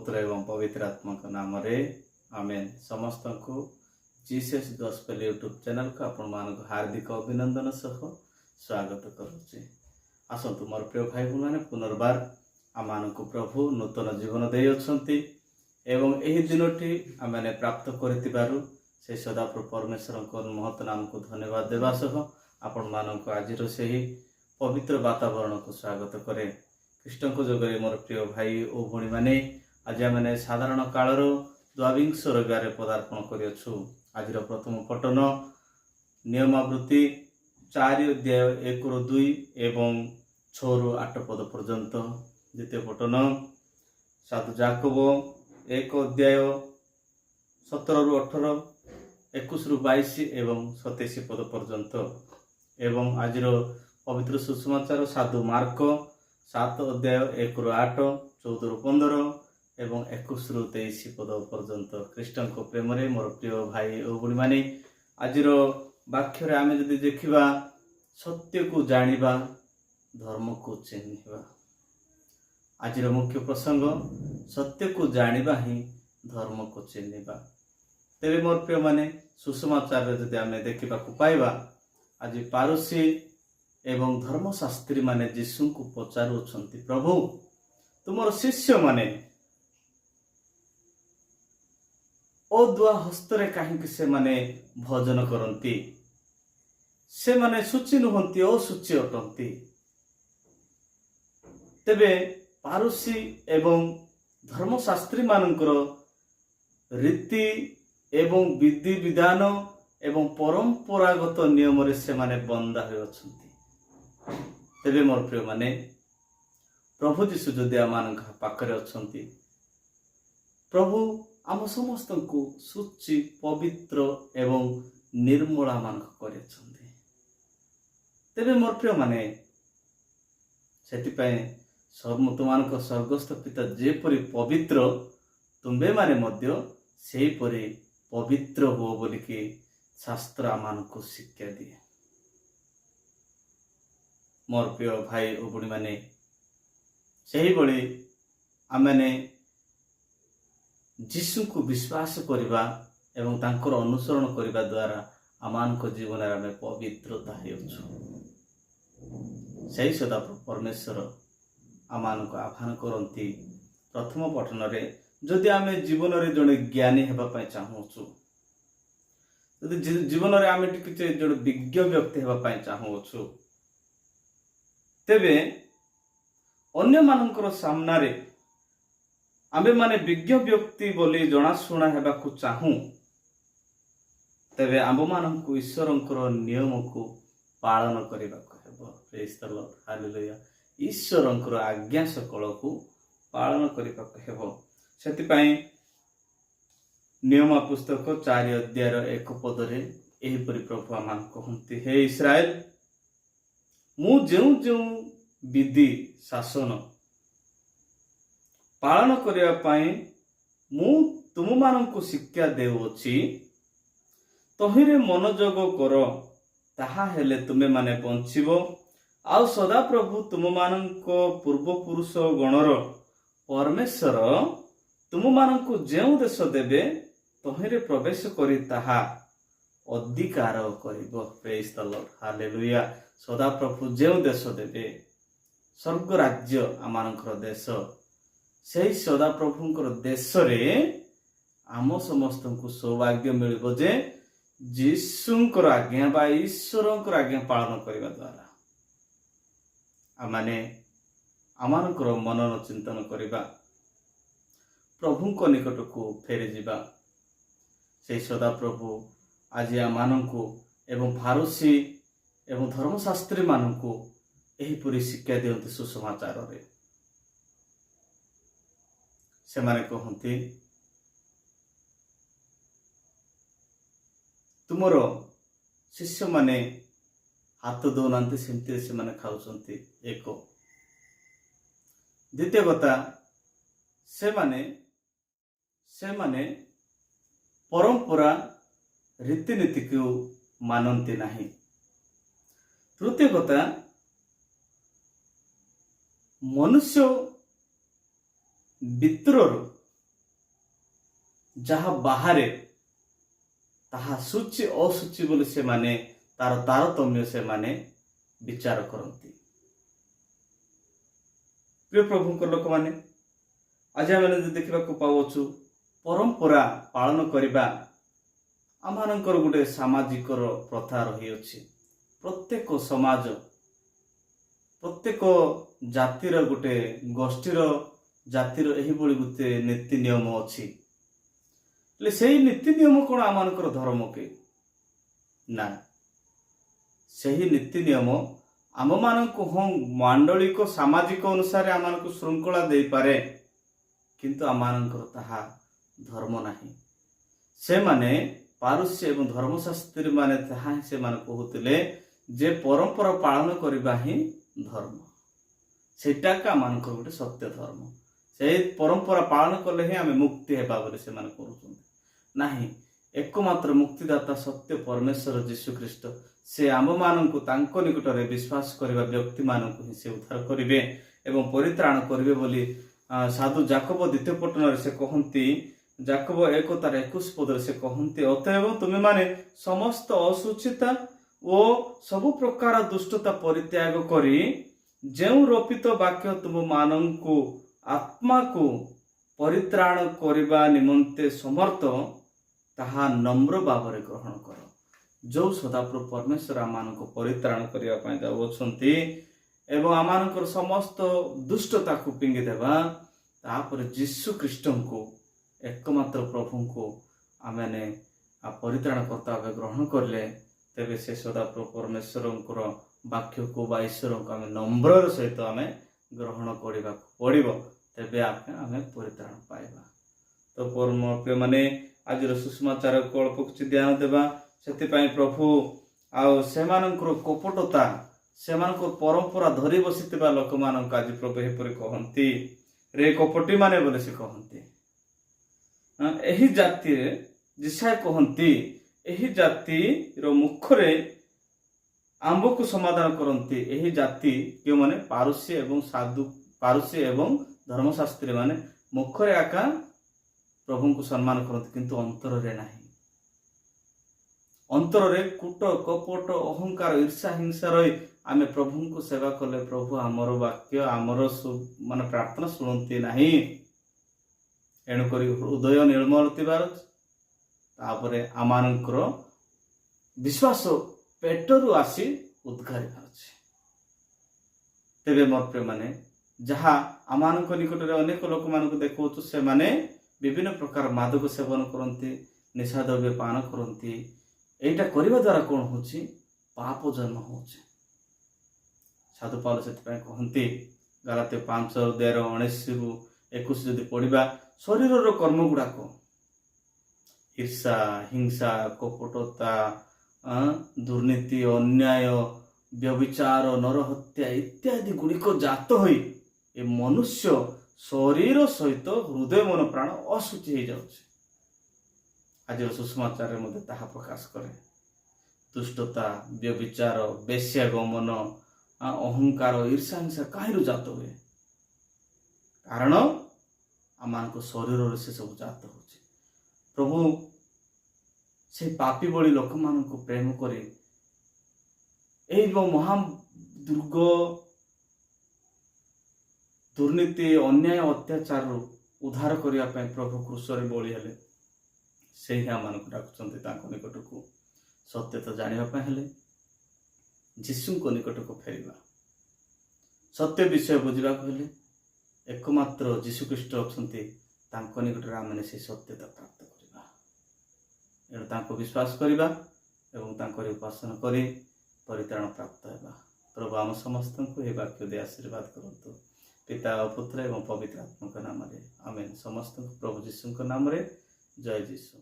पुत्र एवं पवित्र आत्मा का नाम रे आमेन। समस्त को जीसस गॉस्पेल यूट्यूब चैनल को आपण मान हार्दिक अभिनंदन सह स्वागत करुचे। आसतु मोर प्रिय भाई भूमि मैंने पुनर्बार आम को प्रभु नूतन जीवन दे अछंती एवं एही दिनटी आमे प्राप्त करितिबारु से सदाप्रभु परमेश्वर को महत नाम को धन्यवाद देवा सह आपण मानक आज पवित्र वातावरण को स्वागत करे। कृष्ण को जगह मोर प्रिय भाई और भणी मैंने आज मैंने साधारण कालर द्वाविंश रविवार पदार्पण करियछु। आज प्रथम पठन नियमावृत्ति 4 अध्याय 1 ରୁ 2 एवं 6 ରୁ 8 पद पर्यंत। द्वितीय पठन साधु जाकब 1 अध्याय 17 ରୁ 18 21 ରୁ 22 एवं 27 पद पर्यंत। एवं आज पवित्र सुसमाचार साधु मार्क 7 अध्याय 1 ରୁ 8 14 ରୁ 15 एवं 21 ରୁ 23 पद पर्यंत। कृष्ण को प्रेम रे मोर प्रिय भाई और भणी माने आज वाक्य रे आमे जदि देखिबा सत्य को जानिबा धर्म को चिन्हिबा। आज मुख्य प्रसंग सत्य को जानिबा ही धर्म को चिन्हिबा। तेरे मोर प्रिय माने सुसमाचार रे जदि आमे देखिबा को पाइबा आज पारुसी एवं धर्मशास्त्री माने यीशु को पचारुछंती, प्रभु तुमर शिष्य माने अदुआ हस्तरे कहीं से माने भोजन करती, से माने शुचि नुहंती असुचि अटंती। तेबे पारुसी एवं धर्मशास्त्री मानकर रीति एवं विधि विधान एवं परंपरागत नियम रे से माने बंधा हो अछंती। तेबे मोर प्रिय माने प्रभु जीशु जदि आम पाखरे अछंती, प्रभु आम समस्त को सुचि पवित्र एवं निर्मला मान करे छंती। तेबे मोर प्रिय माने सेतिपय तुमको स्वर्गस्थ पिता जेपरि पवित्र तुम्बे माने मध्य सेही परि पवित्र हो बोलिकी शास्त्र आमान को शिक्षा दिए। मोर प्रिय भाई और बुढ़ी माने सही बड़ी आमने जीशु को विश्वास करवा एवं तांकर अनुसरण करने द्वारा आमान को जीवन आम पवित्रता सही सदा परमेश्वर आमान को आह्वान करती। प्रथम पठन रे जदि आम जीवन रे जड़े ज्ञानी होगापाई चाहूँ, जीवन रे आम जड़े विज्ञ व्यक्ति होगापाई चाहूँ, तेबे अन्य मानकर सामना रे आमे माने विज्ञ व्यक्ति बोली जनाशुना हेबा को चाहूँ, तेबे आम मानक ईश्वरंकर नियम को पालन करने को हेबो। Praise the Lord, hallelujah. ईश्वरंकर आज्ञा सकल को पालन करने को हेबो। सेतिपई नियम पुस्तक 4 अध्याय 1 पदरे एहिपरि प्रभु आमान कहंती, हे इस्राएल मु जेउ जेउ विधि शासन पालन करिया पाई मु तुम मानंको शिक्षा देउछि, तहिरे मनोजोग कर, ताहा हेले तुमे माने बंचिबो। आउ सदा प्रभु तुम मानंको पूर्व पुरुष गणर परमेश्वर तुम मानंको जेउ देश देबे तहिरे प्रवेश करी ताहा अधिकार करिबो। Praise the Lord, hallelujah. सदा प्रभु जेउ देश देबे स्वर्ग राज्य आमानकर देश, सही सदा प्रभुंकर देश रे आम समस्त को सौभाग्य मिलिबो जे जीशुंकर आज्ञा बा ईश्वरंकर आज्ञा पालन करने द्वारा आमाने आमानकर मनन चिंतन करबा, प्रभुंक निकट को फेरी जिबा। से सदा प्रभु आज आमानंको एवं फारुसी एवं धर्मशास्त्री मानंको एहिपरि शिक्षा दियंती। सुसमाचार रे से माने कहंती, तुमरो शिष्य माने हाथ दौनांती सेमती से माने खाउछंती। एक द्वितीय कथा से माने परंपरा रीतिनीति को मानती नहीं। तृतीय कथा मनुष्य ଭିତରରୁ ଯାହା ବାହାରେ ତାହା ସୂଚି ଅସୂଚି ବୋଲି ସେମାନେ ତାର ତାରତମ୍ୟ ସେମାନେ ବିଚାର କରନ୍ତି। ପ୍ରିୟ ପ୍ରଭୁଙ୍କ ଲୋକମାନେ, ଆଜି ଆମେ ଯଦି ଦେଖିବାକୁ ପାଉଛୁ ପରମ୍ପରା ପାଳନ କରିବା ଆମମାନଙ୍କର ଗୋଟେ ସାମାଜିକର ପ୍ରଥା ରହିଅଛି। ପ୍ରତ୍ୟେକ ସମାଜ, ପ୍ରତ୍ୟେକ ଜାତିର ଗୋଟେ ଗୋଷ୍ଠୀର ଜାତିର ଏହିଭଳି ଗୋଟେ ନୀତି ନିୟମ ଅଛି। ହେଲେ ସେଇ ନୀତି ନିୟମ କଣ ଆମମାନଙ୍କର ଧର୍ମ କି? ନା, ସେହି ନୀତି ନିୟମ ଆମମାନଙ୍କୁ ମାଣ୍ଡଳିକ ସାମାଜିକ ଅନୁସାରେ ଆମମାନଙ୍କୁ ଶୃଙ୍ଖଳା ଦେଇପାରେ, କିନ୍ତୁ ଆମମାନଙ୍କର ତାହା ଧର୍ମ ନାହିଁ। ସେମାନେ ପାରୁଷ୍ୟ ଏବଂ ଧର୍ମଶାସ୍ତ୍ରୀ ମାନେ ତାହା ହିଁ ସେମାନେ କହୁଥିଲେ ଯେ ପରମ୍ପରା ପାଳନ କରିବା ହିଁ ଧର୍ମ। ସେଇଟାକା ଆମମାନଙ୍କର ଗୋଟେ ସତ୍ୟ ଧର୍ମ। ସେଇ ପରମ୍ପରା ପାଳନ କଲେ ହିଁ ଆମେ ମୁକ୍ତି ହେବା ବୋଲି ସେମାନେ କରୁଛନ୍ତି। ନାହିଁ, ଏକମାତ୍ର ମୁକ୍ତିଦାତା ସତ୍ୟ ପରମେଶ୍ୱର ଯୀଶୁ ଖ୍ରୀଷ୍ଟ, ସେ ଆମମାନଙ୍କୁ ତାଙ୍କ ନିକଟରେ ବିଶ୍ୱାସ କରିବା ବ୍ୟକ୍ତିମାନଙ୍କୁ ହିଁ ସେ ଉଦ୍ଧାର କରିବେ ଏବଂ ପରିତ୍ରାଣ କରିବେ ବୋଲି ସାଧୁ ଯାକୋବ ଦ୍ୱିତୀୟ ପଟନରେ ସେ କହନ୍ତି। ଯାକୋବ 1:21 ସେ କହନ୍ତି, ଅତଏବ ତୁମେମାନେ ସମସ୍ତ ଅଶୁଚିତା ଓ ସବୁ ପ୍ରକାର ଦୁଷ୍ଟତା ପରିତ୍ୟାଗ କରି ଯେଉଁ ରୋପିତ ବାକ୍ୟ ତୁମମାନଙ୍କୁ ଆତ୍ମାକୁ ପରିତ୍ରାଣ କରିବା ନିମନ୍ତେ ସମର୍ଥ, ତାହା ନମ୍ର ଭାବରେ ଗ୍ରହଣ କର। ଯେଉଁ ସଦାପ୍ରଭୁ ପରମେଶ୍ୱର ଆମମାନଙ୍କୁ ପରିତ୍ରାଣ କରିବା ପାଇଁ ଯାଉଅଛନ୍ତି ଏବଂ ଆମମାନଙ୍କର ସମସ୍ତ ଦୁଷ୍ଟତାକୁ ପିଙ୍ଗିଦେବା, ତାପରେ ଯୀଶୁ ଖ୍ରୀଷ୍ଟଙ୍କୁ ଏକମାତ୍ର ପ୍ରଭୁଙ୍କୁ ଆମେମାନେ ପରିତ୍ରାଣକର୍ତ୍ତା ଭାବେ ଗ୍ରହଣ କଲେ, ତେବେ ସେ ସଦାପ୍ରଭୁ ପରମେଶ୍ୱରଙ୍କର ବାକ୍ୟକୁ ବା ଈଶ୍ୱରଙ୍କୁ ଆମେ ନମ୍ରର ସହିତ ଆମେ ଗ୍ରହଣ କରିବାକୁ ପଡ଼ିବ। ତେବେ ଆମେ ପରିତ୍ରାଣ ପାଇବା। ତ ପ୍ରିୟମାନେ, ଆଜିର ସୁଷମାଚାରକୁ ଅଳ୍ପ କିଛି ଧ୍ୟାନ ଦେବା। ସେଥିପାଇଁ ପ୍ରଭୁ ଆଉ ସେମାନଙ୍କର କପଟତା, ସେମାନଙ୍କର ପରମ୍ପରା ଧରି ବସିଥିବା ଲୋକମାନଙ୍କୁ ଆଜି ପ୍ରଭୁ ଏହିପରି କହନ୍ତି, ରେ କପଟୀ ମାନେ ବୋଲି ସେ କହନ୍ତି। ଏହି ଜାତିରେ ଯିଶାୟ କହନ୍ତି, ଏହି ଜାତିର ମୁଖରେ ଆମ୍ବକୁ ସମାଧାନ କରନ୍ତି। ଏହି ଜାତି କେଉଁମାନେ? ପାରୁସୀ ଏବଂ ଧର୍ମଶାସ୍ତ୍ରୀ ମାନେ ମୁଖରେ ଆକା ପ୍ରଭୁଙ୍କୁ ସମ୍ମାନ କରନ୍ତି, କିନ୍ତୁ ଅନ୍ତରରେ ନାହିଁ। ଅନ୍ତରରେ କୂଟ, କପଟ, ଅହଙ୍କାର, ଈର୍ଷା, ହିଂସା ରହି ଆମେ ପ୍ରଭୁଙ୍କୁ ସେବା କଲେ ପ୍ରଭୁ ଆମର ବାକ୍ୟ, ଆମର ପ୍ରାର୍ଥନା ଶୁଣନ୍ତି ନାହିଁ। ଏଣୁକରି ହୃଦୟ ନିର୍ମଳ ଥିବାର, ତାପରେ ଆମମାନଙ୍କର ବିଶ୍ୱାସ ପେଟରୁ ଆସି ଉଦ୍ଗାରିବାର ଅଛି। ତେବେ ମୋର ପ୍ରିୟମାନେ, ଯାହା ଆମମାନଙ୍କ ନିକଟରେ ଅନେକ ଲୋକମାନଙ୍କୁ ଦେଖାଉଛୁ, ସେମାନେ ବିଭିନ୍ନ ପ୍ରକାର ମାଦକ ସେବନ କରନ୍ତି, ନିଶା ଦ୍ରବ୍ୟ ପାନ କରନ୍ତି। ଏଇଟା କରିବା ଦ୍ୱାରା କ'ଣ ହେଉଛି? ପାପ ଜନ୍ମ ହେଉଛି। ସାଧୁ ପାଉଲ ସେଥିପାଇଁ କହନ୍ତି, ଗଲାତ୍ୟ 5:13-19-21 ଯଦି ପଢିବା, ଶରୀରର କର୍ମ ଗୁଡାକ ଈର୍ଷା, ହିଂସା, କପଟତା, ଦୁର୍ନୀତି, ଅନ୍ୟାୟ, ବ୍ୟଭିଚାର, ନରହତ୍ୟା ଇତ୍ୟାଦି ଗୁଡ଼ିକ ଜାତ ହୋଇ ଏ ମନୁଷ୍ୟ ଶରୀର ସହିତ ହୃଦୟ, ମନ, ପ୍ରାଣ ଅଶୁଚି ହେଇଯାଉଛି। ଆଜିର ସୁଷମାଚାରରେ ମଧ୍ୟ ତାହା ପ୍ରକାଶ କରେ। ଦୁଷ୍ଟତା, ବ୍ୟଭିଚାର, ବେଶ୍ୟାଗମନ, ଅହଙ୍କାର, ଈର୍ଷା, ହିଂସା କାହିଁରୁ ଜାତ ହୁଏ? କାରଣ ଆମମାନଙ୍କ ଶରୀରରେ ସେ ସବୁ ଜାତ ହେଉଛି। ପ୍ରଭୁ ସେ ପାପୀ ଭଳି ଲୋକମାନଙ୍କୁ ପ୍ରେମ କରି ଏହି ମହା ଦୁର୍ନୀତି, ଅନ୍ୟାୟ, ଅତ୍ୟାଚାରରୁ ଉଦ୍ଧାର କରିବା ପାଇଁ ପ୍ରଭୁ କ୍ରୁଶରେ ବଳି ହେଲେ। ସେହି ଆମମାନଙ୍କୁ ଡାକୁଛନ୍ତି ତାଙ୍କ ନିକଟକୁ। ସତ୍ୟତା ଜାଣିବା ପାଇଁ ହେଲେ ଯୀଶୁଙ୍କ ନିକଟକୁ ଫେରିବା। ସତ୍ୟ ବିଷୟ ବୁଝିବାକୁ ହେଲେ ଏକମାତ୍ର ଯୀଶୁ ଖ୍ରୀଷ୍ଟ ଅଛନ୍ତି, ତାଙ୍କ ନିକଟରେ ଆମେ ସେ ସତ୍ୟତା ପ୍ରାପ୍ତ କରିବା। ଏଣୁ ତାଙ୍କୁ ବିଶ୍ୱାସ କରିବା ଏବଂ ତାଙ୍କରି ଉପାସନା କରି ପରିତ୍ରାଣ ପ୍ରାପ୍ତ ହେବା। ପ୍ରଭୁ ଆମ ସମସ୍ତଙ୍କୁ ଏହି ବାକ୍ୟ ଦେଇ ଆଶୀର୍ବାଦ କରନ୍ତୁ। ପିତା, ପୁତ୍ର ଏବଂ ପବିତ୍ର ଆତ୍ମାଙ୍କ ନାମରେ ଆମେନ୍। ସମସ୍ତଙ୍କୁ ପ୍ରଭୁ ଯୀଶୁଙ୍କ ନାମରେ ଜୟ ଯୀଶୁ।